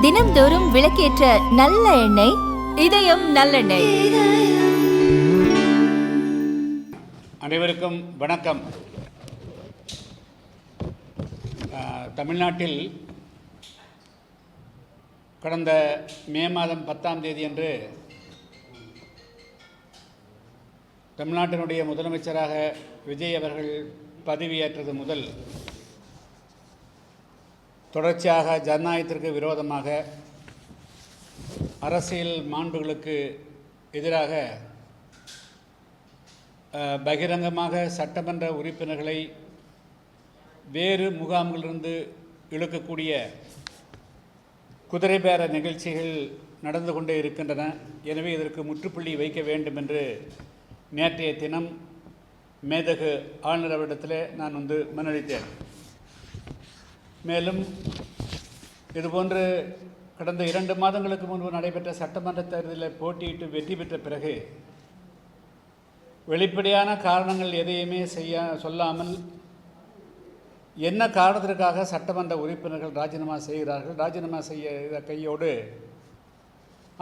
தினம்தோறும் விளக்கேற்ற நல்ல எண்ணெய் இதயம் நல்லெண்ணெய். அனைவருக்கும் வணக்கம். தமிழ்நாட்டில் கடந்த மே மாதம் 10ஆம் தேதி அன்று தமிழ்நாட்டினுடைய முதலமைச்சராக விஜய் அவர்கள் பதவியேற்றது முதல் தொடர்ச்சியாக ஜனநாயகத்திற்கு விரோதமாக, அரசியல் மாண்புகளுக்கு எதிராக பகிரங்கமாக சட்டமன்ற உறுப்பினர்களை வேறு முகாம்களிலிருந்து இழுக்கக்கூடிய குதிரை பேர நிகழ்ச்சிகள் நடந்து கொண்டே இருக்கின்றன. எனவே இதற்கு முற்றுப்புள்ளி வைக்க வேண்டும் என்று நேற்றைய தினம் மேதகு ஆளுநர் அவரிடத்தில் நான் மனளித்தேன். மேலும் இதுபோன்று கடந்த 2 மாதங்களுக்கு முன்பு நடைபெற்ற சட்டமன்ற தேர்தலில் போட்டியிட்டு வெற்றி பெற்ற பிறகு வெளிப்படையான காரணங்கள் எதையுமே சொல்லாமல் என்ன காரணத்திற்காக சட்டமன்ற உறுப்பினர்கள் ராஜினாமா செய்கிறார்கள், ராஜினாமா செய்ய கையோடு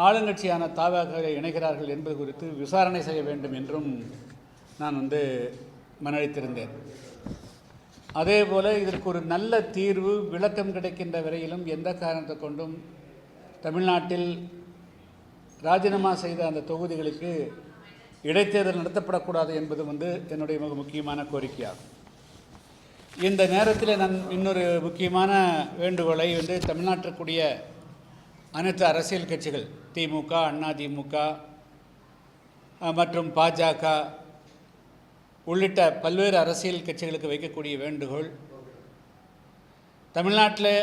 ஆளுங்கட்சியான தாவாக இணைகிறார்கள் என்பது குறித்து விசாரணை செய்ய வேண்டும் என்றும் நான் மனளித்திருந்தேன். அதேபோல் இதற்கு ஒரு நல்ல தீர்வு, விளக்கம் கிடைக்கின்ற வரையிலும் எந்த காரணத்தை கொண்டும் தமிழ்நாட்டில் ராஜினாமா செய்த அந்த தொகுதிகளுக்கு இடைத்தேர்தல் நடத்தப்படக்கூடாது என்பது என்னுடைய மிக முக்கியமான கோரிக்கையாகும். இந்த நேரத்தில் நான் இன்னொரு முக்கியமான வேண்டுகோளை தமிழ்நாட்டிற்குரிய அனைத்து அரசியல் கட்சிகள், திமுக, அதிமுக மற்றும் பாஜக உள்ளிட்ட பல்வேறு அரசியல் கட்சிகளுக்கு வைக்கக்கூடிய வேண்டுகோள், தமிழ்நாட்டில்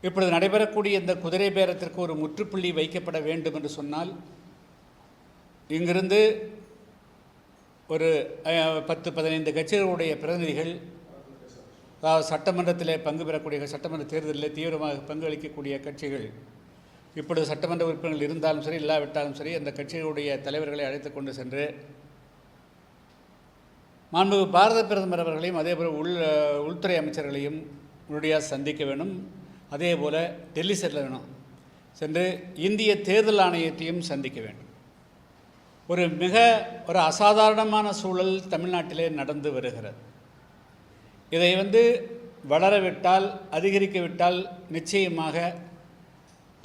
இப்பொழுது நடைபெறக்கூடிய இந்த குதிரை பேரத்திற்கு ஒரு முற்றுப்புள்ளி வைக்கப்பட வேண்டும் என்று சொன்னால், இங்கிருந்து ஒரு 10-15 கட்சிகளுடைய பிரதிநிதிகள், அதாவது சட்டமன்றத்தில் பங்கு பெறக்கூடிய, சட்டமன்ற தேர்தலில் தீவிரமாக பங்களிக்கக்கூடிய கட்சிகள், இப்பொழுது சட்டமன்ற உறுப்பினர்கள் இருந்தாலும் சரி இல்லாவிட்டாலும் சரி, அந்த கட்சிகளுடைய தலைவர்களை அழைத்து கொண்டு சென்று மாண்புமிகு பாரத பிரதமர் அவர்களையும் அதேபோல் உள்துறை அமைச்சர்களையும் உடனடியாக சந்திக்க வேண்டும். அதேபோல் டெல்லி செல்ல வேணும், சென்று இந்திய தேர்தல் ஆணையத்தையும் சந்திக்க வேண்டும். ஒரு அசாதாரணமான சூழல் தமிழ்நாட்டிலே நடந்து வருகிறது. இதை வளரவிட்டால், அதிகரிக்கவிட்டால் நிச்சயமாக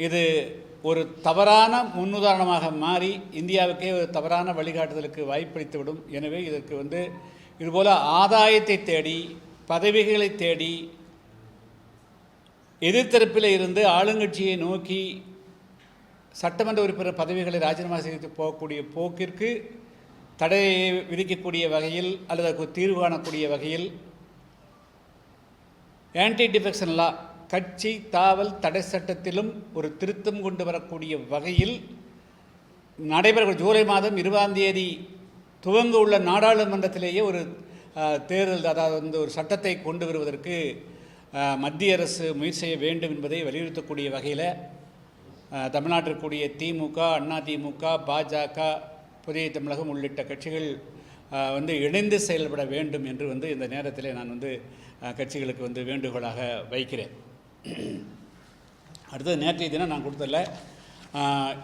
இது ஒரு தவறான முன்னுதாரணமாக மாறி இந்தியாவுக்கே ஒரு தவறான வழிகாட்டுதலுக்கு வாய்ப்பளித்துவிடும். எனவே இதற்கு இதுபோல் ஆதாயத்தை தேடி, பதவிகளை தேடி, எதிர்த்தரப்பில் இருந்து ஆளுங்கட்சியை நோக்கி சட்டமன்ற உறுப்பினர் பதவிகளை ராஜினாமா செய்து போகக்கூடிய போக்கிற்கு தடையை விதிக்கக்கூடிய வகையில் அல்லது தீர்வு காணக்கூடிய வகையில் ஆன்டி டிஃபெக்ஷன் லா, கட்சி தாவல் தடை சட்டத்திலும் ஒரு திருத்தம் கொண்டு வரக்கூடிய வகையில் நடைபெற ஜூலை மாதம் 20ஆம் தேதி துவங்க உள்ள நாடாளுமன்றத்திலேயே ஒரு தேர்தல், அதாவது ஒரு சட்டத்தை கொண்டு வருவதற்கு மத்திய அரசு முயற்சி செய்ய வேண்டும் என்பதை வலியுறுத்தக்கூடிய வகையில் தமிழ்நாட்டிற்குரிய திமுக, அதிமுக, பாஜக, புதிய தமிழகம் உள்ளிட்ட கட்சிகள் இணைந்து செயல்பட வேண்டும் என்று இந்த நேரத்தில் நான் கட்சிகளுக்கு வேண்டுகோளாக வைக்கிறேன். அடுத்தது, நேற்றைய தினம் நான் கொடுத்ததில்ல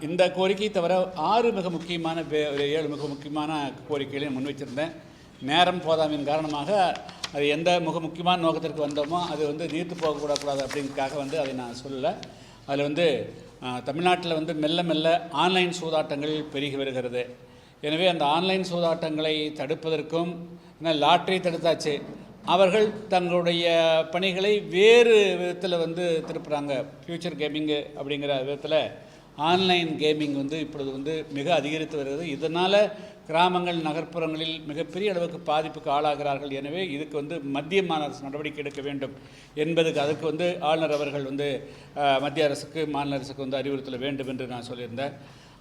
இந்த கோரிக்கை தவிர 6 மிக முக்கியமான 7 மிக முக்கியமான கோரிக்கைகளையும் முன்வைச்சிருந்தேன். நேரம் போதாமையின் காரணமாக அது எந்த மிக முக்கியமான நோக்கத்திற்கு வந்தோமோ அது நீர்த்து போகக்கூடாது அப்படிங்கிறதுக்காக அதை நான் சொல்லலை. அதில் தமிழ்நாட்டில் மெல்ல மெல்ல ஆன்லைன் சூதாட்டங்கள் பெருகி வருகிறது. எனவே அந்த ஆன்லைன் சூதாட்டங்களை தடுப்பதற்கும், லாட்டரி தடுத்தாச்சு, அவர்கள் தங்களுடைய பணிகளை வேறு விதத்தில் திருப்புறாங்க. ஃப்யூச்சர் கேமிங்கு அப்படிங்கிற விதத்தில் ஆன்லைன் கேமிங் இப்பொழுது மிக அதிகரித்து வருகிறது. இதனால் கிராமங்கள், நகர்ப்புறங்களில் மிகப்பெரிய அளவுக்கு பாதிப்புக்கு ஆளாகிறார்கள். எனவே இதுக்கு மத்திய மாநில அரசு நடவடிக்கை எடுக்க வேண்டும் என்பதுக்கு அதுக்கு ஆளுநர் அவர்கள் மத்திய அரசுக்கு, மாநில அரசுக்கு அறிவுறுத்தல் வேண்டும் என்று நான் சொல்லியிருந்தேன்.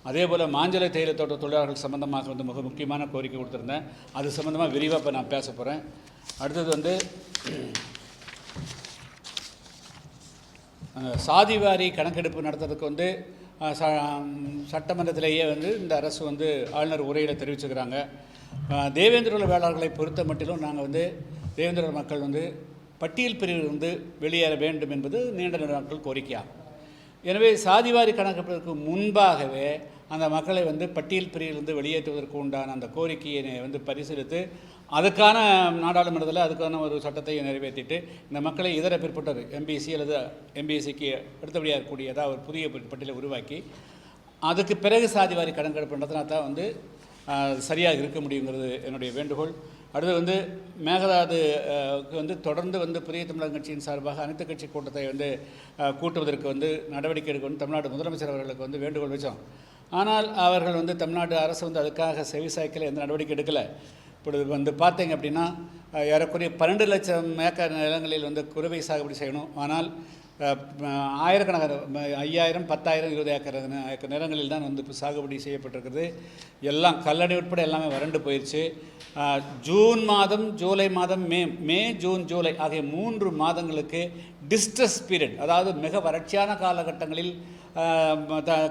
அதேபோல் மாஞ்சலை தேயிலை தோட்ட தொழிலாளர்கள் சம்பந்தமாக மிக முக்கியமான கோரிக்கை கொடுத்துருந்தேன். அது சம்பந்தமாக விரிவாக இப்போ நான் பேச போகிறேன். அடுத்தது சாதிவாரி கணக்கெடுப்பு நடத்துறதுக்கு சட்டமன்றத்திலேயே இந்த அரசு ஆளுநர் உரையில் தெரிவிச்சுக்கிறாங்க. தேவேந்திர வேளாளர்களை பொறுத்த மட்டிலும் நாங்கள் தேவேந்திர மக்கள் பட்டியல் பிரிவிலிருந்து வெளியேற வேண்டும் என்பது நீண்ட நாட்கள் கோரிக்கையாகும். எனவே சாதிவாரி கணக்கெடுப்பதற்கு முன்பாகவே அந்த மக்களை வந்து பட்டியல் பிரிவிலிருந்து வெளியேற்றுவதற்கு உண்டான அந்த கோரிக்கையை பரிசீலித்து அதுக்கான நாடாளுமன்றத்தில் அதுக்கான ஒரு சட்டத்தை நிறைவேற்றிட்டு இந்த மக்களை இதர பிற்பட்டோர் எம்பிசி அல்லது எம்பிசிக்கு அடுத்தபடியாக இருக்கக்கூடிய ஏதாவது ஒரு புதிய பட்டியலை உருவாக்கி அதுக்கு பிறகு சாதிவாரி கணக்கெடுப்பு நடத்தினா தான் சரியாக இருக்க முடியுங்கிறது என்னுடைய வேண்டுகோள். அடுத்து மேகதாது தொடர்ந்து புதிய தமிழகம் கட்சியின் சார்பாக அனைத்து கட்சி கூட்டத்தை கூட்டுவதற்கு நடவடிக்கை எடுக்கணும் தமிழ்நாடு முதலமைச்சர் அவர்களுக்கு வேண்டுகோள் வச்சோம். ஆனால் அவர்கள் தமிழ்நாடு அரசு அதுக்காக செவிசாய்க்கல எந்த நடவடிக்கை எடுக்கலை. இப்பொழுது பார்த்தீங்க அப்படின்னா ஏறக்குறைய 12 லட்சம் ஏக்கர் நிலங்களில் குறுவை சாகுபடி செய்யணும். ஆனால் ஆயிரக்கணக்கான 5000, 10,000, 20 ஏக்கர் நிலங்களில் தான் இப்போ சாகுபடி செய்யப்பட்டிருக்கிறது. எல்லாம் கல்லணை உட்பட எல்லாமே வறண்டு போயிடுச்சு. ஜூன் மாதம், ஜூலை மாதம், மே, ஜூன், ஜூலை ஆகிய 3 மாதங்களுக்கு டிஸ்ட்ரெஸ் பீரியட், அதாவது மிக வறட்சியான காலகட்டங்களில்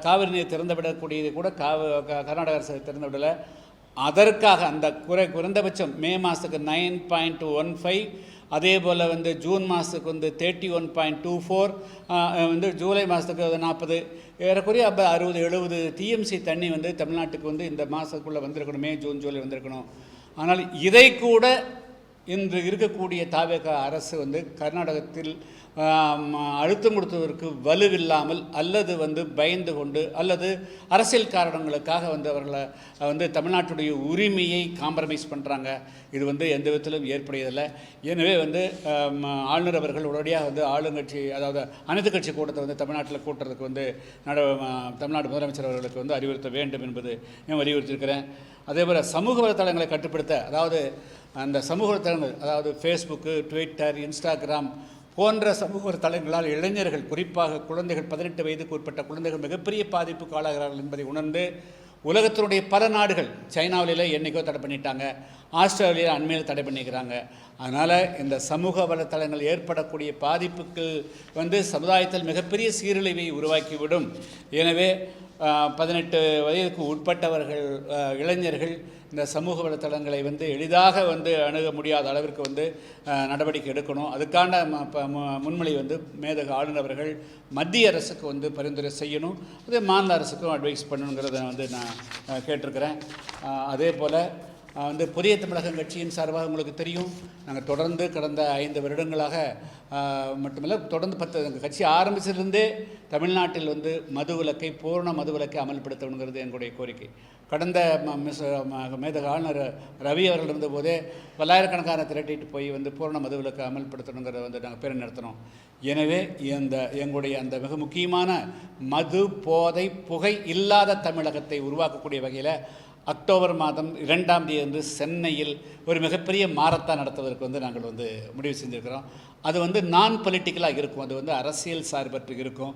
காவிரி நீர் திறந்துவிடக்கூடியது கூட கர்நாடக அரசு திறந்துவிடலை. அதற்காக அந்த குறைந்தபட்சம் மே மாதத்துக்கு 9.15, அதே போல் ஜூன் மாதத்துக்கு 31.24, ஜூலை மாதத்துக்கு 40, ஏறக்குறைய 60-70 டிஎம்சி தண்ணி தமிழ்நாட்டுக்கு இந்த மாதத்துக்குள்ளே வந்திருக்கணும். மே, ஜூன், ஜூலை வந்திருக்கணும். ஆனால் இதை கூட இன்று இருக்கக்கூடிய தாவேக அரசு கர்நாடகத்தில் அழுத்தம் கொடுத்ததற்கு வலுவில்லாமல் அல்லது பயந்து கொண்டு அல்லது அரசியல் காரணங்களுக்காக அவர்களை தமிழ்நாட்டுடைய உரிமையை காம்ப்ரமைஸ் பண்ணுறாங்க. இது எந்த விதத்திலும் ஏற்புடையதில்லை. எனவே ஆளுநர் அவர்கள் உடனடியாக ஆளுங்கட்சி, அதாவது அனைத்து கட்சி கூட்டத்தை தமிழ்நாட்டில் கூட்டுறதுக்கு தமிழ்நாடு முதலமைச்சர் அவர்களுக்கு அறிவுறுத்த வேண்டும் என்பது நான் வலியுறுத்தியிருக்கிறேன். அதேபோல் சமூக வலைத்தளங்களை கட்டுப்படுத்த, அதாவது அந்த சமூக வலைத்தளங்கள், அதாவது ஃபேஸ்புக்கு, ட்விட்டர், இன்ஸ்டாகிராம் போன்ற சமூக வலைத்தளங்களால் இளைஞர்கள், குறிப்பாக குழந்தைகள், 18 வயதுக்கு உட்பட்ட குழந்தைகள் மிகப்பெரிய பாதிப்புக்கு ஆளாகிறார்கள் என்பதை உணர்ந்து உலகத்தினுடைய பல நாடுகள், சைனாவிலே என்றைக்கோ தடை பண்ணிட்டாங்க, ஆஸ்திரேலியா அண்மையில் தடை பண்ணிக்கிறாங்க. அதனால் இந்த சமூக வலைத்தளங்கள் ஏற்படக்கூடிய பாதிப்புக்கு சமுதாயத்தில் மிகப்பெரிய சீரழிவை உருவாக்கிவிடும். எனவே 18 வயதுக்கு உட்பட்டவர்கள், இளைஞர்கள் இந்த சமூக வலைத்தளங்களை எளிதாக அணுக முடியாத அளவிற்கு நடவடிக்கை எடுக்கணும். அதுக்கான முன்மொழி மேதகு ஆளுநர் அவர்கள் மத்திய அரசுக்கு பரிந்துரை செய்யணும். அதே மாநில அரசுக்கும் அட்வைஸ் பண்ணணுங்கிறத நான் கேட்டிருக்கிறேன். அதே போல் புதிய தமிழகம் கட்சியின் சார்பாக உங்களுக்கு தெரியும், நாங்கள் தொடர்ந்து கடந்த 5 வருடங்களாக மட்டுமல்ல, தொடர்ந்து 10 எங்கள் கட்சி ஆரம்பிச்சிருந்தே தமிழ்நாட்டில் மதுவிலக்கை, பூரண மதுவிலக்கை அமல்படுத்தணுங்கிறது எங்களுடைய கோரிக்கை. கடந்த மேதகு ஆளுநர் ரவி அவர்கள் இருந்தபோதே பல்லாயிரக்கணக்கான திரட்டிட்டு போய் பூரண மதுவிலக்கை அமல்படுத்தணுங்கிறத நாங்கள் பேரணி நடத்தினோம். எனவே எங்களுடைய அந்த மிக முக்கியமான மது, போதை, புகை இல்லாத தமிழகத்தை உருவாக்கக்கூடிய வகையில் அக்டோபர் மாதம் 2ஆம் தேதி சென்னையில் ஒரு மிகப்பெரிய மாரத்தான் நடத்துவதற்கு நாங்கள் முடிவு செஞ்சுருக்கிறோம். அது நான் பொலிட்டிக்கலாக இருக்கும், அது அரசியல் சார்பற்று இருக்கும்.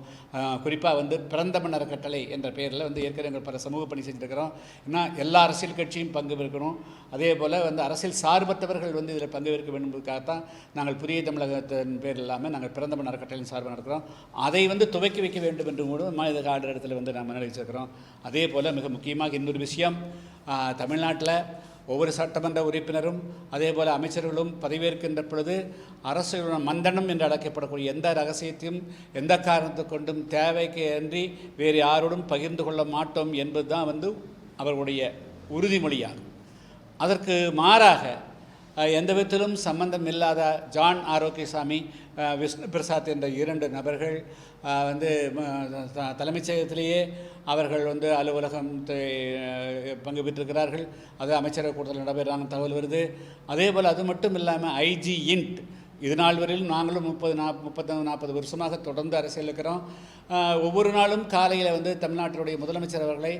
குறிப்பாக பிறந்தமன் அறக்கட்டளை என்ற பெயரில் ஏற்கனவே எங்கள் பல சமூக பணி செஞ்சுருக்கிறோம். ஏன்னா எல்லா அரசியல் கட்சியும் பங்கு பெறுக்கணும். அதே போல் அரசியல் சார்பற்றவர்கள் இதில் பங்கு பெறுக்க வேண்டும் என்பதற்காகத்தான் நாங்கள் புதிய தமிழகத்தின் பேர் இல்லாமல் நாங்கள் பிறந்தமன் அறக்கட்டளையின் சார்பாக நடக்கிறோம். அதை துவக்கி வைக்க வேண்டும் என்று கூட மாநில ஆர்டர் இடத்துல நாம் நினைச்சிருக்கிறோம். அதே போல் மிக முக்கியமாக இன்னொரு விஷயம், தமிழ்நாட்டில் ஒவ்வொரு சட்டமன்ற உறுப்பினரும் அதே போல் அமைச்சர்களும் பதவியேற்கின்ற பொழுது அரசுடன் மந்தனம் என்று அழைக்கப்படக்கூடிய எந்த ரகசியத்தையும் எந்த காரணத்தை கொண்டும் தேவைக்கு அன்றி வேறு யாரோடும் பகிர்ந்து கொள்ள மாட்டோம் என்பது தான் அவர்களுடைய உறுதிமொழியாகும். அதற்கு மாறாக எந்த விதத்திலும் சம்பந்தம் இல்லாத ஜான் ஆரோக்கியசாமி, விஷ்ணு பிரசாத் என்ற 2 நபர்கள் தலைமைச் செயலகத்திலேயே அவர்கள் அலுவலகத்தை பங்கு பெற்றிருக்கிறார்கள். அது அமைச்சரவை கூட்டத்தில் நடைபெறாங்க தகவல் வருது. அதே போல் அது மட்டும் இல்லாமல் ஐஜி இன்ட், இது நாள் வரையிலும் நாங்களும் 30-40 வருஷமாக தொடர்ந்து அரசியல் இருக்கிறோம். ஒவ்வொரு நாளும் காலையில் தமிழ்நாட்டினுடைய முதலமைச்சர் அவர்களை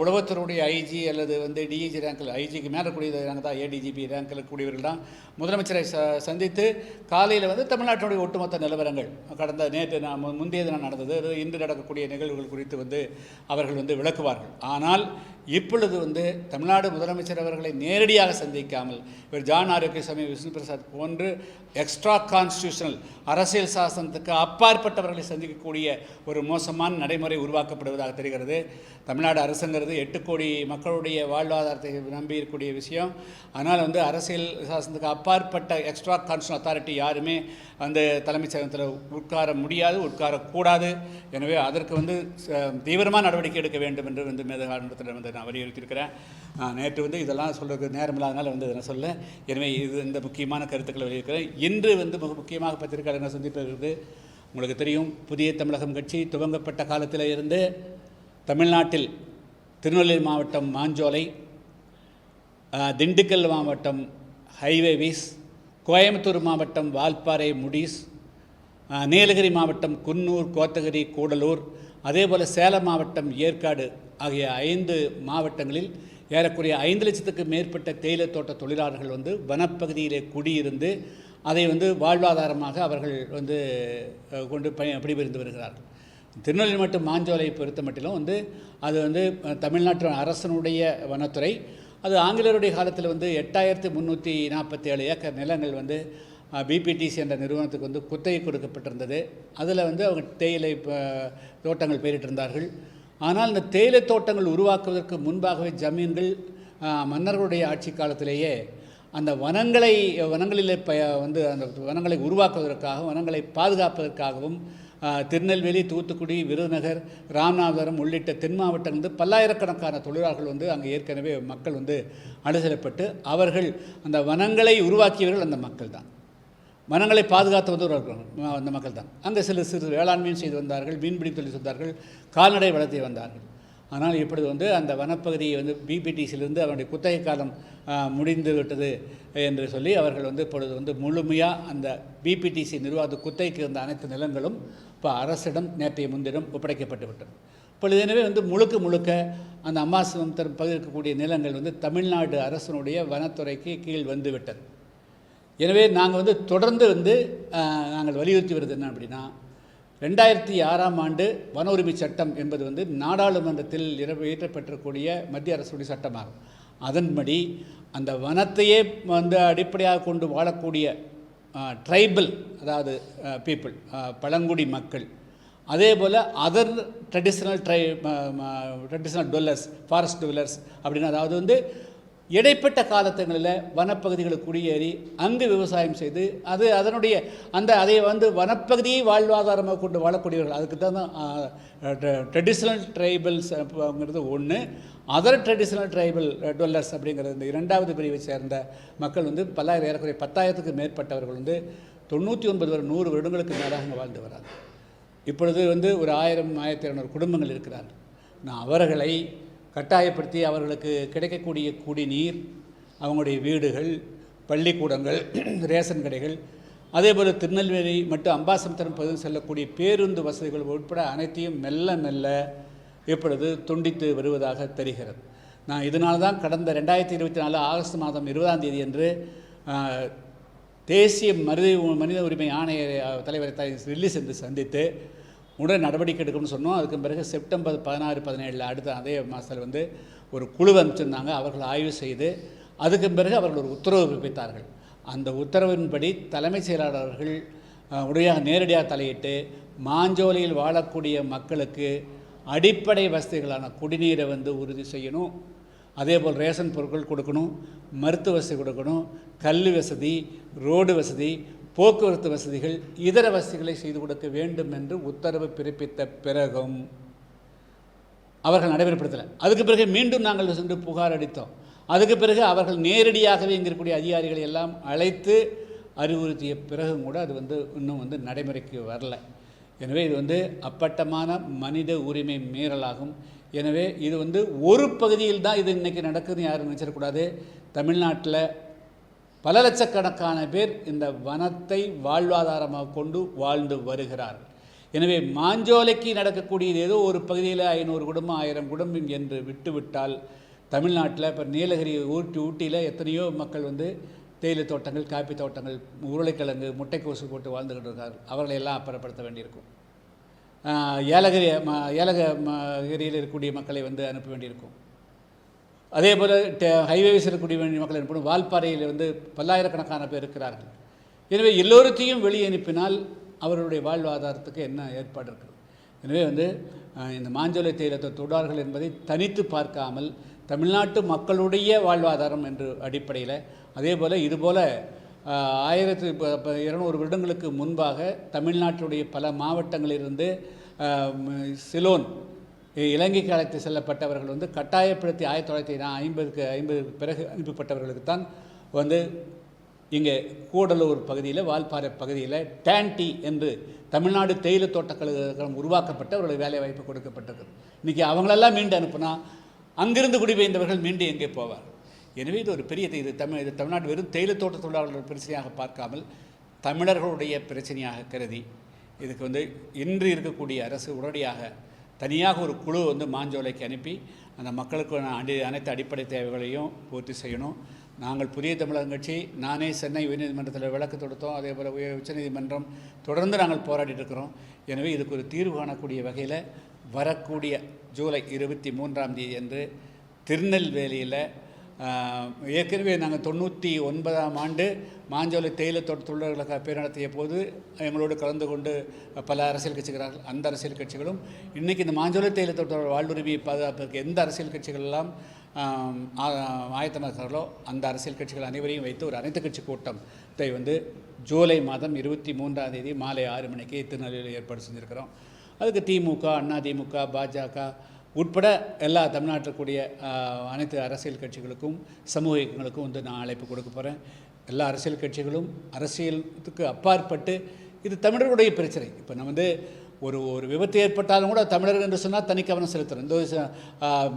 உளவுத்துறையுடைய ஐஜி அல்லது டிஐஜி ரேங்கில், ஐஜிக்கு மேலே கூடிய ரேங்க் தான், ஏடிஜிபி ரேங்கில் கூடியவர்கள் தான் முதலமைச்சரை சந்தித்து காலையில் தமிழ்நாட்டினுடைய ஒட்டுமொத்த நிலவரங்கள், கடந்த நேற்று முந்தைய தினம் நடந்தது, இன்று நடக்கக்கூடிய நிகழ்வுகள் குறித்து அவர்கள் விளக்குவார்கள். ஆனால் இப்பொழுது தமிழ்நாடு முதலமைச்சர் அவர்களை நேரடியாக சந்திக்காமல் இவர் ஜான் ஆரோக்கியசாமி, விஷ்ணு பிரசாத் போன்று எக்ஸ்ட்ரா கான்ஸ்டியூஷனல், அரசியல் சாசனத்துக்கு அப்பாற்பட்டவர்களை சந்திக்கக்கூடிய ஒரு மோசமான நடைமுறை உருவாக்கப்படுவதாக தெரிகிறது. தமிழ்நாடு அரசுங்கிறது 8 கோடி மக்களுடைய வாழ்வாதாரத்தை நம்பி இருக்கக்கூடிய விஷயம். அதனால் அரசியல் சாசனத்துக்கு அப்பாற்பட்ட எக்ஸ்ட்ரா கான்ஸ்டியூஷனல் அத்தாரிட்டி யாருமே தலைமைச் செயலகத்தில் உட்கார முடியாது, உட்காரக்கூடாது. எனவே அதற்கு தீவிரமாக நடவடிக்கை எடுக்க வேண்டும் என்று மேதகாலத்தில் நான் வலியுறுத்தியிருக்கிறேன். நேற்று இதெல்லாம் சொல்கிறதுக்கு நேரம் இல்லாதனால இதை சொல்ல. எனவே இந்த முக்கியமான கருத்துக்களை வெளியிருக்கிறேன். இன்று மிக முக்கியமாக பத்திரிகையாளர்கள் சந்திப்பது உங்களுக்கு தெரியும். புதிய தமிழகம் கட்சி துவங்கப்பட்ட காலத்தில் இருந்து தமிழ்நாட்டில் திருநெல்வேலி மாவட்டம் மாஞ்சோலை, திண்டுக்கல் மாவட்டம் ஹைவேவிஸ், கோயம்புத்தூர் மாவட்டம் வால்பாறை முடிஸ், நீலகிரி மாவட்டம் குன்னூர், கோத்தகிரி, கூடலூர், அதேபோல் சேலம் மாவட்டம் ஏற்காடு ஆகிய 5 மாவட்டங்களில் ஏறக்குறைய 5 லட்சத்துக்கு மேற்பட்ட தேயிலை தோட்ட தொழிலாளர்கள் வனப்பகுதியிலே குடியிருந்து அதை வாழ்வாதாரமாக அவர்கள் கொண்டு பணிபுரிந்து வருகிறார்கள். திருநெல்வேலி மற்றும் மாஞ்சோலை பொறுத்த மட்டிலும் அது தமிழ்நாட்டு அரசனுடைய வனத்துறை. அது ஆங்கிலேயருடைய காலத்தில் 8347 ஏக்கர் நிலங்கள் பிபிடிசி என்ற நிறுவனத்துக்கு குத்தகை கொடுக்கப்பட்டிருந்தது. அதில் அவங்க தேயிலை தோட்டங்கள் பெயரிட்டிருந்தார்கள். ஆனால் இந்த தேயிலை தோட்டங்கள் உருவாக்குவதற்கு முன்பாகவே ஜமீன்கள் மன்னர்களுடைய ஆட்சி காலத்திலேயே அந்த வனங்களில் அந்த வனங்களை உருவாக்குவதற்காகவும் வனங்களை பாதுகாப்பதற்காகவும் திருநெல்வேலி, தூத்துக்குடி, விருதுநகர், ராமநாதபுரம் உள்ளிட்ட தென் மாவட்டங்கள் பல்லாயிரக்கணக்கான தொழிலாளர்கள் அங்கே ஏற்கனவே மக்கள் அனுசரிக்கப்பட்டு அவர்கள் அந்த வனங்களை உருவாக்கியவர்கள் அந்த மக்கள் தான். வனங்களை பாதுகாத்து அந்த மக்கள் தான். அங்கே சிறு வேளாண்மையும் செய்து வந்தார்கள், மீன்பிடி தொழில் செய்தார்கள், கால்நடை வளர்த்தி வந்தார்கள். ஆனால் இப்பொழுது அந்த வனப்பகுதியை பிபிடிசியிலிருந்து அவருடைய குத்தகை காலம் முடிந்து விட்டது என்று சொல்லி அவர்கள் இப்பொழுது முழுமையாக அந்த பிபிடிசி நிர்வாக குத்தகைக்கு இருந்த அனைத்து நிலங்களும் இப்போ அரசிடம் நேற்றைய முன்தினம் ஒப்படைக்கப்பட்டு விட்டது. இப்பொழுது எனவே முழுக்க அந்த அம்மாசம் பகுதியில் இருக்கக்கூடிய நிலங்கள் தமிழ்நாடு அரசனுடைய வனத்துறைக்கு கீழ் வந்துவிட்டது. எனவே நாங்கள் தொடர்ந்து நாங்கள் வலியுறுத்தி வருது என்ன அப்படின்னா, 2006ஆம் ஆண்டு வன உரிமை சட்டம் என்பது நாடாளுமன்றத்தில் இயற்றப்பட்டிருக்கக்கூடிய மத்திய அரசுடைய சட்டமாகும். அதன்படி அந்த வனத்தையே அடிப்படையாக கொண்டு வாழக்கூடிய ட்ரைபல், அதாவது பீப்புள், பழங்குடி மக்கள், அதே போல் other traditional dwellers, forest dwellers அப்படின்னு, அதாவது இடைப்பட்ட காலத்துங்களில் வனப்பகுதிகளுக்கு குடியேறி அங்கு விவசாயம் செய்து அதனுடைய அதை வனப்பகுதியை வாழ்வாதாரமாக கொண்டு வாழக்கூடியவர்கள். அதுக்கு தான் ட்ரெடிஷ்னல் ட்ரைபல்ஸ்ங்கிறது ஒன்று, அதர் ட்ரெடிஷ்னல் ட்ரைபல் டுவெல்லர்ஸ் அப்படிங்கிறது இந்த 2வது பிரிவை சேர்ந்த மக்கள் ஏறக்குறைய 10,000க்கு மேற்பட்டவர்கள் 99 100 வருடங்களுக்கு மேலாக அங்கே வாழ்ந்து வராங்க. இப்பொழுது ஒரு 1000 1200 குடும்பங்கள் இருக்கிறார்கள். நான் அவர்களை கட்டாயப்படுத்தி அவர்களுக்கு கிடைக்கக்கூடிய குடிநீர், அவங்களுடைய வீடுகள், பள்ளிக்கூடங்கள், ரேஷன் கடைகள், அதேபோல் திருநெல்வேலி மற்றும் அம்பாசமுத்திரம் பகுதியில் செல்லக்கூடிய பேருந்து வசதிகள் உட்பட அனைத்தையும் மெல்ல இப்பொழுது துண்டித்து வருவதாக தெரிகிறது. நான் இதனால தான் கடந்த 2024 ஆகஸ்ட் மாதம் 20ஆம் தேதி அன்று தேசிய மனித உரிமை ஆணைய தலைவரை டெல்லி சென்று சந்தித்து உடனே நடவடிக்கை எடுக்கணும்னு சொன்னோம். அதுக்கு பிறகு செப்டம்பர் 16, 17 அடுத்த அதே மாதத்தில் ஒரு குழு அனுப்பிச்சிருந்தாங்க. அவர்கள் ஆய்வு செய்து அதுக்கு பிறகு அவர்கள் ஒரு உத்தரவு பிறப்பித்தார்கள். அந்த உத்தரவின்படி தலைமைச் செயலாளர்கள் நேரடியாக தலையிட்டு மாஞ்சோலையில் வாழக்கூடிய மக்களுக்கு அடிப்படை வசதிகளான குடிநீரை உறுதி செய்யணும். அதேபோல் ரேஷன் பொருட்கள் கொடுக்கணும், மருத்துவ வசதி கொடுக்கணும், கல்வி வசதி, ரோடு வசதி, போக்குவரத்து வசதிகள், இதர வசதிகளை செய்து கொடுக்க வேண்டும் என்று உத்தரவு பிறப்பித்த பிறகும் அவர்கள் நடைமுறைப்படுத்தலை. அதுக்கு பிறகு மீண்டும் நாங்கள் சென்று புகார் அளித்தோம். அதுக்கு பிறகு அவர்கள் நேரடியாகவே இங்கே இருக்கக்கூடிய அதிகாரிகளை எல்லாம் அழைத்து அறிவுறுத்திய பிறகும் கூட அது இன்னும் நடைமுறைக்கு வரல. எனவே இது அப்பட்டமான மனித உரிமை மீறலாகும். எனவே இது ஒரு பகுதியில் தான் இது இன்றைக்கி நடக்குதுன்னு யாரும் நினச்சிடக்கூடாது. தமிழ்நாட்டில் பல லட்சக்கணக்கான பேர் இந்த வனத்தை வாழ்வாதாரமாக கொண்டு வாழ்ந்து வருகிறார்கள். எனவே மாஞ்சோலைக்கு நடக்கக்கூடியது ஏதோ ஒரு பகுதியில் 500 குடும்பம் 1000 குடும்பம் என்று விட்டுவிட்டால், தமிழ்நாட்டில் இப்போ நீலகிரி, ஊட்டியில் எத்தனையோ மக்கள் தேயிலை தோட்டங்கள், காப்பி தோட்டங்கள், உருளைக்கிழங்கு, முட்டைக்கோசு போட்டு வாழ்ந்துக்கிட்டு இருக்கார்கள். அவர்களை எல்லாம் அப்புறப்படுத்த வேண்டியிருக்கும். ஏலகிரியில் இருக்கக்கூடிய மக்களை அனுப்ப வேண்டியிருக்கும். அதே போல் ஹைவேஸ் இருக்கக்கூடிய மக்களை அனுப்பணும். வால்பாறையில் பல்லாயிரக்கணக்கான பேர் இருக்கிறார்கள். எனவே எல்லோருத்தையும் வெளியே அனுப்பினால் அவர்களுடைய வாழ்வாதாரத்துக்கு என்ன ஏற்பாடு இருக்கிறது? எனவே இந்த மாஞ்சோலை தேயிலை தொழிலாளர்கள் என்பதை தனித்து பார்க்காமல் தமிழ்நாட்டு மக்களுடைய வாழ்வாதாரம் என்ற அடிப்படையில், அதே போல் இதுபோல் 1200 வருடங்களுக்கு முன்பாக தமிழ்நாட்டுடைய பல மாவட்டங்களிலிருந்து சிலோன் இலங்கைக்கு அழைத்து செல்லப்பட்டவர்கள் கட்டாயப்படுத்தி 1950 பிறகு அனுப்பப்பட்டவர்களுக்கு தான் இங்கே கூடலூர் பகுதியில், வால்பாறை பகுதியில் டேன்டி என்று தமிழ்நாடு தேயிலை தோட்டக்கழகம் உருவாக்கப்பட்ட ஒரு வேலை வாய்ப்பு கொடுக்கப்பட்டிருக்கு. இன்றைக்கி அவங்களெல்லாம் மீண்டு அனுப்புனா அங்கிருந்து குடிபெயர்ந்தவர்கள் மீண்டு எங்கே போவார்? எனவே இது ஒரு பெரிய இது தமிழ்நாடு வெறும் தேயிலை தோட்ட தொழிலாளர்கள் பிரச்சனையாக பார்க்காமல் தமிழர்களுடைய பிரச்சனையாக கருதி இதுக்கு இன்று இருக்கக்கூடிய அரசு உடனடியாக தனியாக ஒரு குழு மாஞ்சோலைக்கு அனுப்பி அந்த மக்களுக்கு அனைத்து அடிப்படை தேவைகளையும் பூர்த்தி செய்யணும். நாங்கள் புதிய தமிழகம் கட்சி, நானே சென்னை உயர்நீதிமன்றத்தில் விளக்கு தொடுத்தோம். அதே போல் உச்சநீதிமன்றம் தொடர்ந்து நாங்கள் போராடிட்டு இருக்கிறோம். எனவே இதுக்கு ஒரு தீர்வு காணக்கூடிய வகையில் வரக்கூடிய ஜூலை 23ஆம் தேதி அன்று திருநெல்வேலியில் ஏற்கனவே நாங்கள் 99ஆம் ஆண்டு மாஞ்சோலை தேயிலை தோட்ட தொழிலாளர்களுக்காக பேர் நடத்திய போது எங்களோடு கலந்து கொண்டு பல அரசியல் கட்சிகள், அந்த அரசியல் கட்சிகளும் இன்றைக்கி இந்த மாஞ்சோலை தேயிலை தோட்ட வாழ்வுரிமையை பாதுகாப்பதற்கு எந்த அரசியல் கட்சிகள் எல்லாம் ஆயத்தமாகிறார்களோ அந்த அரசியல் கட்சிகள் அனைவரையும் வைத்து ஒரு அனைத்து கட்சி கூட்டத்தை ஜூலை மாதம் 23ஆம் தேதி மாலை 6 மணிக்கு திருநெல்வேலியில் ஏற்பாடு செஞ்சுருக்கிறோம். அதுக்கு திமுக, அதிமுக, பாஜக உட்பட எல்லா தமிழ்நாட்டில் கூடிய அனைத்து அரசியல் கட்சிகளுக்கும் சமூக இயக்கங்களுக்கும் நான் அழைப்பு கொடுக்க போகிறேன். எல்லா அரசியல் கட்சிகளும் அரசியலுக்கு அப்பாற்பட்டு இது தமிழர்களுடைய பிரச்சனை. இப்போ நம்ம ஒரு விபத்து ஏற்பட்டாலும் கூட தமிழர்கள் என்று சொன்னால் தனி கவனம் செலுத்துகிறோம்.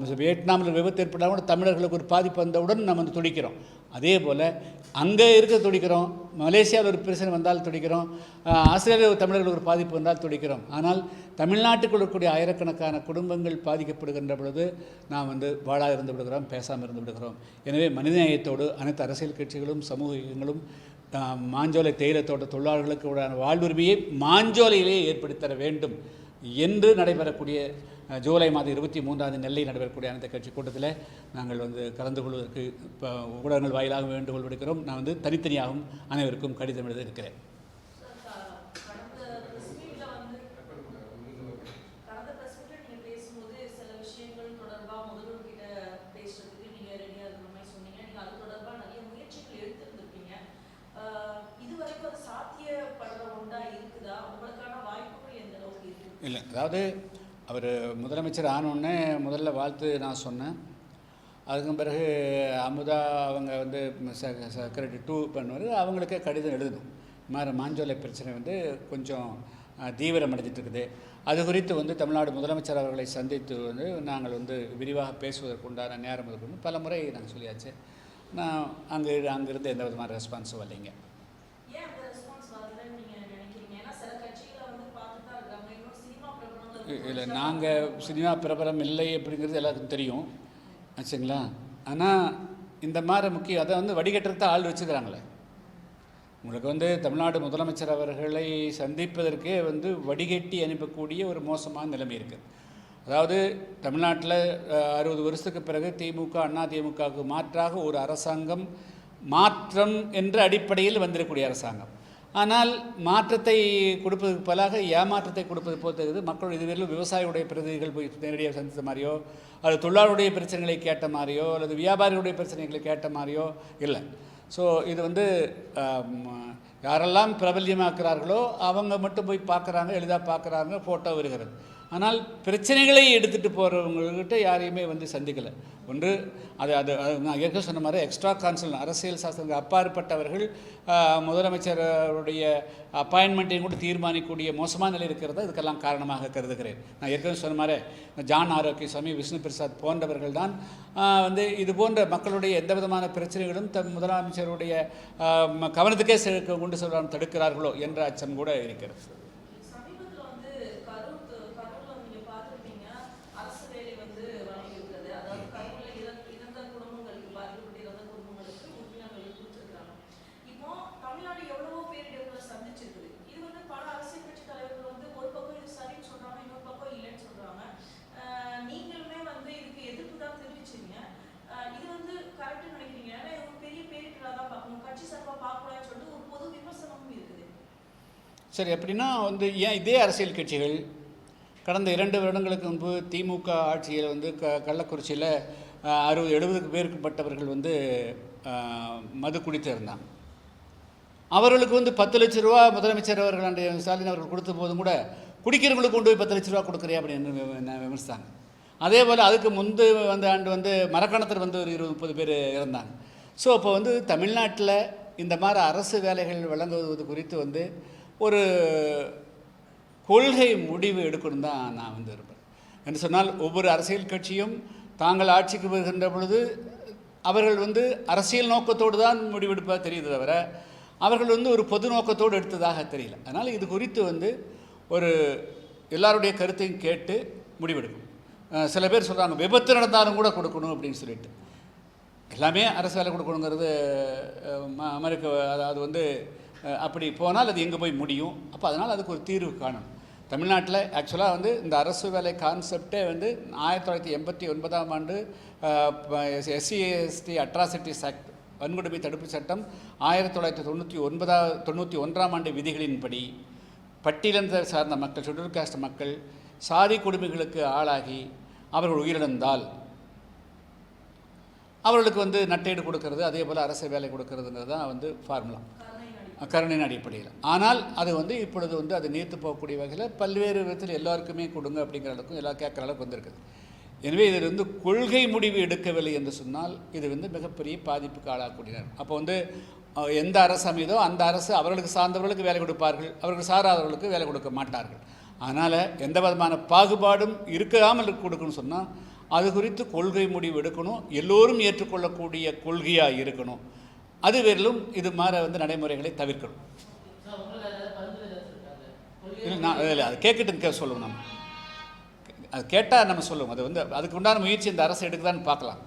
இந்த வியட்நாமில் விபத்து ஏற்பட்டாலும் கூட தமிழர்களுக்கு ஒரு பாதிப்பு வந்தவுடன் நம்ம துடிக்கிறோம். அதே போல் அங்கே இருக்க துடிக்கிறோம், மலேசியாவில் ஒரு பிரச்சனை வந்தால் துடிக்கிறோம், ஆஸ்திரேலியாவில் தமிழர்களுக்கு ஒரு பாதிப்பு வந்தால் துடிக்கிறோம். ஆனால் தமிழ்நாட்டுக்குள் இருக்கக்கூடிய ஆயிரக்கணக்கான குடும்பங்கள் பாதிக்கப்படுகின்ற பொழுது நாம் வாழா இருந்து விடுகிறோம், பேசாமல் இருந்து விடுகிறோம். எனவே மனிதநேயத்தோடு அனைத்து அரசியல் கட்சிகளும் சமூக இயக்கங்களும் மாஞ்சோலை தேயிலை தோட்ட தொழிலாளர்களுக்கு உண்டான வாழ்வுரிமையை மாஞ்சோலையிலே ஏற்படுத்தர வேண்டும் என்று நடைபெறக்கூடிய ஜூலை மாதம் 23ஆம் தேதி நெல்லை நடைபெறக்கூடிய அனைத்து கட்சி கூட்டத்தில் நாங்கள் கலந்து கொள்வதற்கு இப்போ ஊடகங்கள் வாயிலாக வேண்டுகோள் விடுக்கிறோம். நான் தனித்தனியாகவும் அனைவருக்கும் கடிதம் எழுத இருக்கிறேன். இல்லை, அதாவது அவர் முதலமைச்சர் ஆனோடனே முதல்ல வாழ்த்து நான் சொன்னேன். அதுக்கு பிறகு அமுதா அவங்க செக்ரட்டரி 2 பண்ணுவார், அவங்களுக்கே கடிதம் எழுதணும். மாதிரி மாஞ்சோலை பிரச்சனை கொஞ்சம் தீவிரம் அடைஞ்சிட்டு இருக்குது. அது குறித்து தமிழ்நாடு முதலமைச்சர் அவர்களை சந்தித்து நாங்கள் விரிவாக பேசுவதற்கு உண்டான நேரம் இருக்குன்னு பல முறை நாங்கள் சொல்லியாச்சு. நான் அங்கேருந்து எந்த விதமான ரெஸ்பான்ஸும் வரலைங்க. இல்லை, நாங்கள் சினிமா பிரபலம் இல்லை அப்படிங்கிறது எல்லாருக்கும் தெரியும் ஆச்சுங்களா. ஆனால் இந்த மாதிரி முக்கியம் அதை வடிகட்டுறத ஆள் வச்சுக்கிறாங்களே. உங்களுக்கு தமிழ்நாடு முதலமைச்சர் அவர்களை சந்திப்பதற்கே வடிகட்டி அனுப்பக்கூடிய ஒரு மோசமான நிலைமை இருக்குது. அதாவது தமிழ்நாட்டில் 60 வருஷத்துக்கு பிறகு திமுக, அதிமுகவுக்கு மாற்றாக ஒரு அரசாங்கம் மாற்றம் என்ற அடிப்படையில் வந்திருக்கக்கூடிய அரசாங்கம். ஆனால் மாற்றத்தை கொடுப்பதற்கு பதிலாக ஏமாற்றத்தை கொடுப்பது போகிறது. மக்கள் இதுவரையிலும் விவசாயியுடைய பிரதிநிதிகள் போய் நேரடியாக சந்தித்த மாதிரியோ, அல்லது தொழிலாளருடைய பிரச்சனைகளை கேட்ட மாதிரியோ, அல்லது வியாபாரிகளுடைய பிரச்சனைகளை கேட்ட மாதிரியோ இல்லை. ஸோ இது யாரெல்லாம் பிரபல்யமாக்குறார்களோ அவங்க மட்டும் போய் பார்க்குறாங்க, எளிதாக பார்க்குறாங்க, ஃபோட்டோ வருகிறது. ஆனால் பிரச்சனைகளை எடுத்துகிட்டு போகிறவங்கக்கிட்ட யாரையுமே சந்திக்கலை. ஒன்று அது நான் ஏற்கனவே சொன்ன மாதிரி எக்ஸ்ட்ரா கான்சல் அரசியல் சாஸ்திரங்கள் அப்பாற்பட்டவர்கள் முதலமைச்சருடைய அப்பாயின்மெண்ட்டையும் கூட தீர்மானிக்கக்கூடிய மோசமான நிலை இருக்கிறதா இதுக்கெல்லாம் காரணமாக கருதுகிறேன். நான் ஏற்கனவே சொன்ன மாதிரி ஜான் ஆரோக்கியசாமி, விஷ்ணு பிரசாத் போன்றவர்கள் தான் இது போன்ற மக்களுடைய எந்த விதமான பிரச்சனைகளும் முதலமைச்சருடைய கவனத்துக்கே கொண்டு செல்வான் தடுக்கிறார்களோ என்ற அச்சம் கூட இருக்கிறது. சரி, அப்படின்னா வந்து ஏன் இதே அரசியல் கட்சிகள் கடந்த 2 வருடங்களுக்கு முன்பு திமுக ஆட்சியில் வந்து கள்ளக்குறிச்சியில் 60-70 பேருக்குப்பட்டவர்கள் வந்து மது குடித்து இருந்தாங்க. அவர்களுக்கு வந்து 10 லட்ச ரூபா முதலமைச்சர் அவர்கள் ஸ்டாலின் அவர்கள் கொடுத்த போதும் கூட குடிக்கிறவங்களுக்கு கொண்டு போய் 10 லட்ச ரூபா கொடுக்குறியா அப்படின்னு விமர்சித்தாங்க. அதே போல் அதுக்கு முன்பு வந்த ஆண்டு வந்து மரக்கணத்தில் வந்து ஒரு 20-30 பேர் இறந்தாங்க. ஸோ அப்போ வந்து தமிழ்நாட்டில் இந்த மாதிரி அரசு வேலைகள் வழங்குவது குறித்து வந்து ஒரு கொள்கை முடிவு எடுக்கணும் தான் நான் வந்து இருப்பேன். என்று சொன்னால் ஒவ்வொரு அரசியல் கட்சியும் தாங்கள் ஆட்சிக்கு வருகின்ற பொழுது அவர்கள் வந்து அரசியல் நோக்கத்தோடு தான் முடிவெடுப்பதாக தெரியுது தவிர அவர்கள் வந்து ஒரு பொது நோக்கத்தோடு எடுத்ததாக தெரியல. அதனால் இது குறித்து வந்து ஒரு எல்லாருடைய கருத்தையும் கேட்டு முடிவெடுக்கும். சில பேர் சொல்கிறாங்க விபத்து நடந்தாலும் கூட கொடுக்கணும் அப்படின்னு சொல்லிட்டு. எல்லாமே அரசு வேலை கொடுக்கணுங்கிறது மறுக்க, அது வந்து அப்படி போனால் அது எங்கே போய் முடியும்? அப்போ அதனால் அதுக்கு ஒரு தீர்வு காணும். தமிழ்நாட்டில் ஆக்சுவலாக வந்து இந்த அரசு வேலை கான்செப்டே வந்து 1989ஆம் ஆண்டு SC/ST அட்ராசிட்டிஸ் ஆக்ட் வன்கொடுமை தடுப்பு சட்டம் 1991ஆம் ஆண்டு விதிகளின்படி பட்டியலினத்தை சார்ந்த மக்கள், ஷெட்யூல் காஸ்ட் மக்கள் சாதி கொடுமைகளுக்கு ஆளாகி அவர்கள் உயிரிழந்தால் அவர்களுக்கு வந்து நட்டேடு கொடுக்கறது, அதே போல் அரசு வேலை கொடுக்கறதுங்கிறது தான் வந்து ஃபார்முலா, கருணையின் அடிப்படையில். ஆனால் அது வந்து இப்பொழுது வந்து அது நீர்த்து போகக்கூடிய வகையில் பல்வேறு விதத்தில் எல்லாருக்குமே கொடுங்க அப்படிங்கிற அளவுக்கும் எல்லாம் கேட்குற அளவுக்கு வந்திருக்குது. எனவே இதில் வந்து கொள்கை முடிவு எடுக்கவில்லை என்று சொன்னால் இது வந்து மிகப்பெரிய பாதிப்புக்கு ஆளாகக்கூடியனர். அப்போ வந்து எந்த அரசு அமைதோ அந்த அரசு அவர்களுக்கு சார்ந்தவர்களுக்கு வேலை கொடுப்பார்கள், அவர்கள் சாராதவர்களுக்கு வேலை கொடுக்க மாட்டார்கள். அதனால் எந்த விதமான பாகுபாடும் இருக்காமல் கொடுக்கணும்னு சொன்னால் அது குறித்து கொள்கை முடிவு எடுக்கணும், எல்லோரும் ஏற்றுக்கொள்ளக்கூடிய கொள்கையாக இருக்கணும். அது வேறிலும் இது மாதிரி வந்து நடைமுறைகளை தவிர்க்கணும். இல்லை, அது கேட்கிட்டு சொல்லுவோம். நம்ம அது கேட்டால் நம்ம சொல்லுவோம். அது வந்து அதுக்கு உண்டான முயற்சி இந்த அரசு எடுக்குதான்னு பார்க்கலாம்.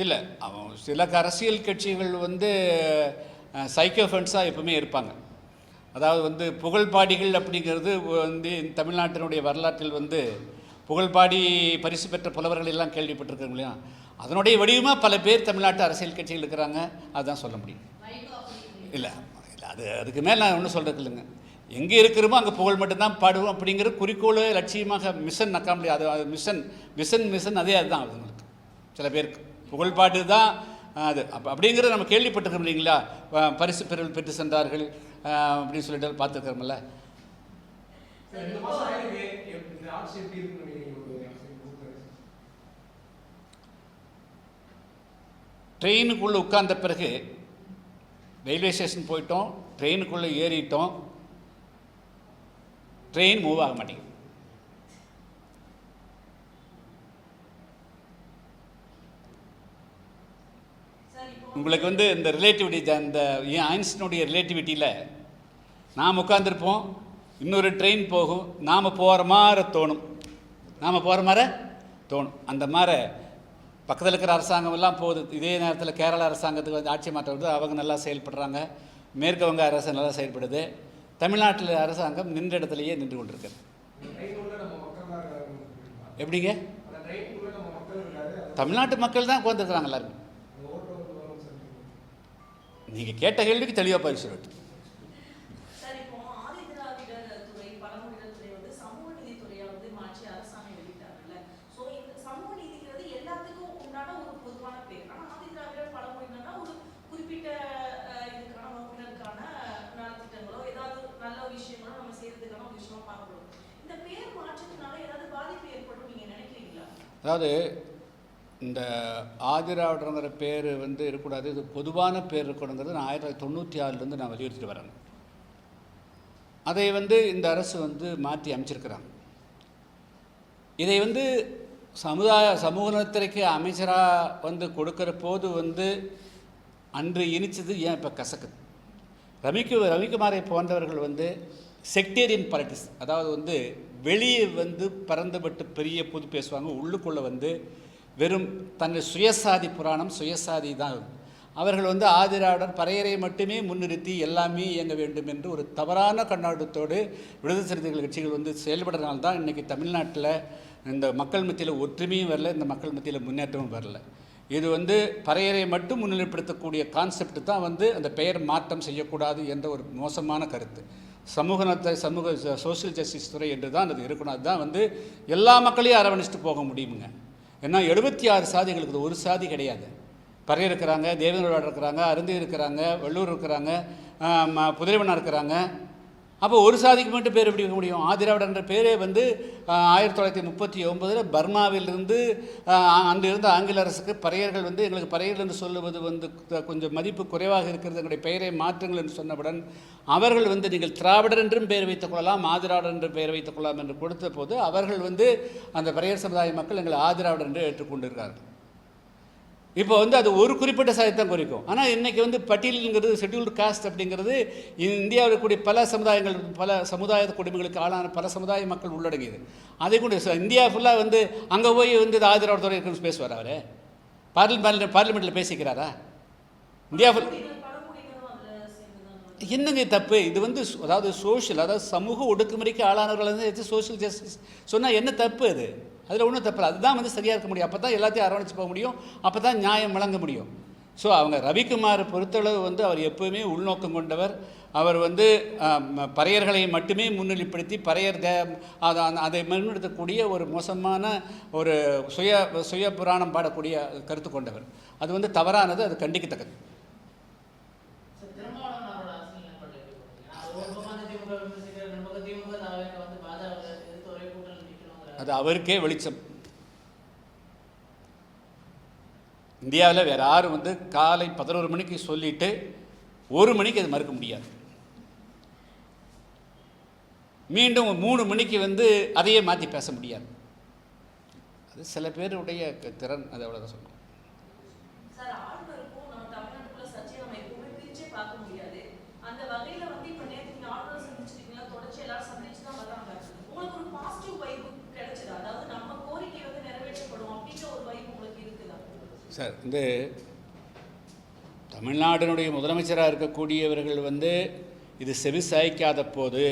இல்லை, அவன் சில அரசியல் கட்சிகள் வந்து சைக்கோஃபென்ஸாக எப்பவுமே இருப்பாங்க. அதாவது வந்து புகழ்பாடிகள் அப்படிங்கிறது வந்து தமிழ்நாட்டினுடைய வரலாற்றில் வந்து புகழ்பாடி பரிசு பெற்ற புலவர்கள் எல்லாம் கேள்விப்பட்டிருக்காங்க இல்லையா? அதனுடைய வடிவமாக பல பேர் தமிழ்நாட்டு அரசியல் கட்சிகள் இருக்கிறாங்க. அதுதான் சொல்ல முடியும். இல்லை இல்லை, அதுக்கு மேலே நான் ஒன்றும் சொல்கிறது இல்லைங்க. எங்கே இருக்கிறோமோ அங்கே புகழ் மட்டும்தான் பாடுவோம் அப்படிங்கிற குறிக்கோள் லட்சியமாக மிஷன் நக்காம அது மிஷன் அதே அதுதான் அவங்களுக்கு. சில பேருக்கு புகழ்பாட்டு தான் அது அப்படிங்கிறது நம்ம கேள்விப்பட்டிருக்கோம் இல்லைங்களா? பரிசு பெற்று சென்றார்கள் அப்படின்னு சொல்லிட்டு பார்த்துருக்கிறோம்ல. ட்ரெயினுக்குள்ளே உட்கார்ந்த பிறகு ரயில்வே ஸ்டேஷன் போயிட்டோம், ட்ரெயினுக்குள்ளே ஏறிட்டோம், ட்ரெயின் மூவ் ஆக மாட்டேங்குது. உங்களுக்கு வந்து இந்த ரிலேட்டிவிட்டி, இந்த ஐன்ஸ்டீனுடைய ரிலேட்டிவிட்டியில் நாம் உட்காந்துருப்போம், இன்னொரு ட்ரெயின் போகும், நாம் போகிற மாதிரி தோணும். அந்த மாதிரி பக்கத்தில் இருக்கிற அரசாங்கம் எல்லாம் போகுது. இதே நேரத்தில் கேரள அரசாங்கத்துக்கு வந்து ஆட்சி மாற்றம் வந்து அவங்க நல்லா செயல்படுறாங்க, மேற்கு வங்க அரசு நல்லா செயல்படுது. தமிழ்நாட்டில் அரசாங்கம் நின்ற இடத்துலையே நின்று கொண்டிருக்குது. எப்படிங்க? தமிழ்நாட்டு மக்கள் தான் உட்காந்துருக்குறாங்க எல்லாருமே. நீங்கள் கேட்ட கேள்விக்கு தெளிவாக பதில் சொல்லட்டும். அதாவது இந்த ஆதிராவிடங்கிற பேர் வந்து இருக்கக்கூடாது, இது பொதுவான பேர் இருக்கணுங்கிறது நான் 1996 நான் வலியுறுத்திட்டு வரேன். அதை வந்து இந்த அரசு வந்து மாற்றி அமைச்சிருக்கிறாங்க. இதை வந்து சமூக நலத்துறைக்கு அமைச்சராக வந்து கொடுக்குற போது வந்து அன்று இனிச்சது ஏன் இப்போ கசக்குது? ரவிக்குமாரை போன்றவர்கள் வந்து செக்டேரியன் பாலிட்டிக்ஸ், அதாவது வந்து வெளியே வந்து பறந்துபட்டு பெரிய பொது பேசுவாங்க, உள்ளுக்குள்ளே வந்து வெறும் தன்னை சுயசாதி புராணம், சுயசாதி தான். அவர்கள் வந்து ஆதிராவிடர் பறையரை மட்டுமே முன்னிறுத்தி எல்லாமே இயங்க வேண்டும் என்று ஒரு தவறான கண்ணோட்டத்தோடு விடுதலை சிறுத்தைகள் கட்சிகள் வந்து செயல்படுறதுனால தான் இன்றைக்கி தமிழ்நாட்டில் இந்த மக்கள் மத்தியில் ஒற்றுமையும் வரல, இந்த மக்கள் மத்தியில் முன்னேற்றமும் வரல. இது வந்து பறையரை மட்டும் முன்னிலைப்படுத்தக்கூடிய கான்செப்ட் தான் வந்து அந்த பெயர் மாற்றம் செய்யக்கூடாது என்ற ஒரு மோசமான கருத்து. சமூக சோஷியல் ஜஸ்டிஸ் துறை என்று தான் அது இருக்கணும். அதுதான் வந்து எல்லா மக்களையும் அரவணைச்சிட்டு போக முடியுமுங்க. ஏன்னா 76 சாதிகளுக்கு ஒரு சாதி கிடையாது. பறையர் இருக்கிறாங்க, தேவேந்திரவாடர் இருக்கிறாங்க, அருந்தி இருக்கிறாங்க, வள்ளூர் இருக்கிறாங்க, புதிரவனாக இருக்கிறாங்க. அப்போ ஒரு சாதிக்கு மட்டும் பேர் எப்படி வைக்க முடியும்? ஆதிராவிடன்ற பேரே வந்து 1939 பர்மாவிலிருந்து அன்று இருந்த ஆங்கில அரசுக்கு பறையர்கள் வந்து எங்களுக்கு பறையர்கள் என்று சொல்லுவது வந்து கொஞ்சம் மதிப்பு குறைவாக இருக்கிறது, எங்களுடைய பெயரை மாற்றுங்கள் என்று சொன்னவுடன் அவர்கள் வந்து நீங்கள் திராவிடர் என்றும் பெயர் வைத்துக் கொள்ளலாம், ஆதிராவிடர் என்று பெயர் வைத்துக் கொள்ளலாம் என்று கொடுத்த போது அவர்கள் வந்து அந்த பறையர் சமுதாய மக்கள் எங்களை ஆதிராவிடர் என்று ஏற்றுக்கொண்டிருக்கிறார்கள். இப்போ வந்து அது ஒரு குறிப்பிட்ட சாதித்தான் குறிக்கும். ஆனால் இன்றைக்கி வந்து பட்டியலுங்கிறது ஷெட்யூல்டு காஸ்ட் அப்படிங்கிறது இந்தியாவில் இருக்கக்கூடிய பல சமுதாயங்கள், பல சமுதாய குடும்பங்களுக்கு ஆளான பல சமுதாய மக்கள் உள்ளடங்கியது. அதை கொண்டு இந்தியா ஃபுல்லாக வந்து அங்கே போய் வந்து ஆதிராவிடர் துறை இருக்குன்னு பேசுவார். அவர் பார்லிமெண்ட்டில் பேசிக்கிறாரா? இந்தியா ஃபுல் என்னங்க தப்பு இது? வந்து அதாவது சமூக ஒடுக்குமுறைக்கு ஆளானவர்கள் வந்து சோஷியல் ஜஸ்டிஸ் சொன்னால் என்ன தப்பு? அது அதில் ஒன்றும் தப்பு இல்லை. அதுதான் வந்து சரியாக இருக்க முடியும். அப்போ தான் எல்லாத்தையும் அரவணைச்சு போக முடியும், அப்போ தான் நியாயம் வழங்க முடியும். ஸோ அவங்க ரவிக்குமார் பொறுத்தளவு வந்து அவர் எப்போவுமே உள்நோக்கம் கொண்டவர். அவர் வந்து பறையர்களை மட்டுமே முன்னிலைப்படுத்தி பறையர் அதை முன்னிறுத்தக்கூடிய ஒரு மோசமான ஒரு சுய புராணம் பாடக்கூடிய கருத்து கொண்டவர். அது வந்து தவறானது, அது கண்டிக்கத்தக்கது. அது அவருக்கே வெளிச்சம். இந்தியாவில் வேறு யாரும் வந்து காலை 11 மணிக்கு சொல்லிட்டு 1 மணிக்கு அது மறுக்க முடியாது. மீண்டும் 3 மணிக்கு வந்து அதையே மாற்றி பேச முடியாது. அது சில பேருடைய திறன், அது அவ்வளோதான் சொல்லணும். சார், இந்த தமிழ்நாட்டினுடைய முதலமைச்சராக இருக்கக்கூடியவர்கள் வந்து இது செவி சாய்க்காத போது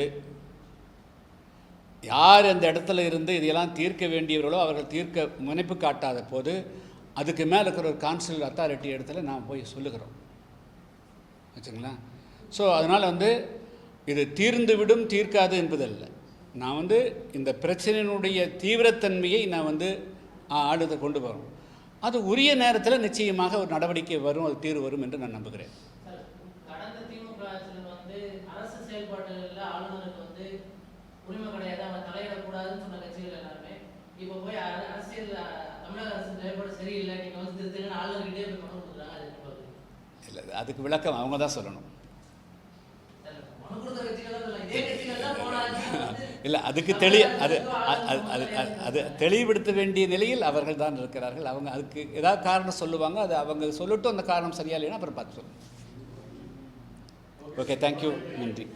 யார் அந்த இடத்துல இருந்து இதையெல்லாம் தீர்க்க வேண்டியவர்களோ அவர்கள் தீர்க்க முனைப்பு காட்டாத போது அதுக்கு மேலே இருக்கிற ஒரு கான்ஸ்டியூஷனல் அத்தாரிட்டி இடத்துல நான் போய் சொல்லுகிறோம் வச்சுங்களா. ஸோ அதனால் வந்து இது தீர்ந்துவிடும் தீர்க்காது என்பதல்ல. நான் வந்து இந்த பிரச்சனையினுடைய தீவிரத்தன்மையை நான் வந்து ஆளுதை கொண்டு வரோம். அது உரிய நேரத்தில் நிச்சயமாக ஒரு நடவடிக்கை வரும், அது தீர்வு வரும் என்று நான் நம்புகிறேன். கடந்த திமுக வந்து அரசு செயல்பாடுகளில் ஆளுநருக்கு வந்து உரிமை கிடையாது, அவர் தலையிடக்கூடாதுன்னு சொன்ன கட்சிகள் எல்லாருமே இப்போ போய் அரசியல் தமிழக அரசு செயல்பாடு சரியில்லை, நீங்கள் வந்து திருத்தங்கன்னு ஆளுநர்கிட்டே போய் மனு கொடுக்குறாங்க. அது இல்லை, அதுக்கு விளக்கம் அவங்க தான் சொல்லணும். மனு கொடுத்த கட்சிகள் இதே கட்சிகள் தான் போனாங்க. இல்லை, அதுக்கு அது தெளிவுபடுத்த வேண்டிய நிலையில் அவர்கள் தான் இருக்கிறார்கள். அவங்க அதுக்கு ஏதாவது காரணம் சொல்லுவாங்க, அது அவங்க சொல்லட்டும். அந்த காரணம் சரியா இல்லைன்னா அப்புறம் பார்த்து சொல்லுங்கள். ஓகே, தேங்க்யூ, நன்றி.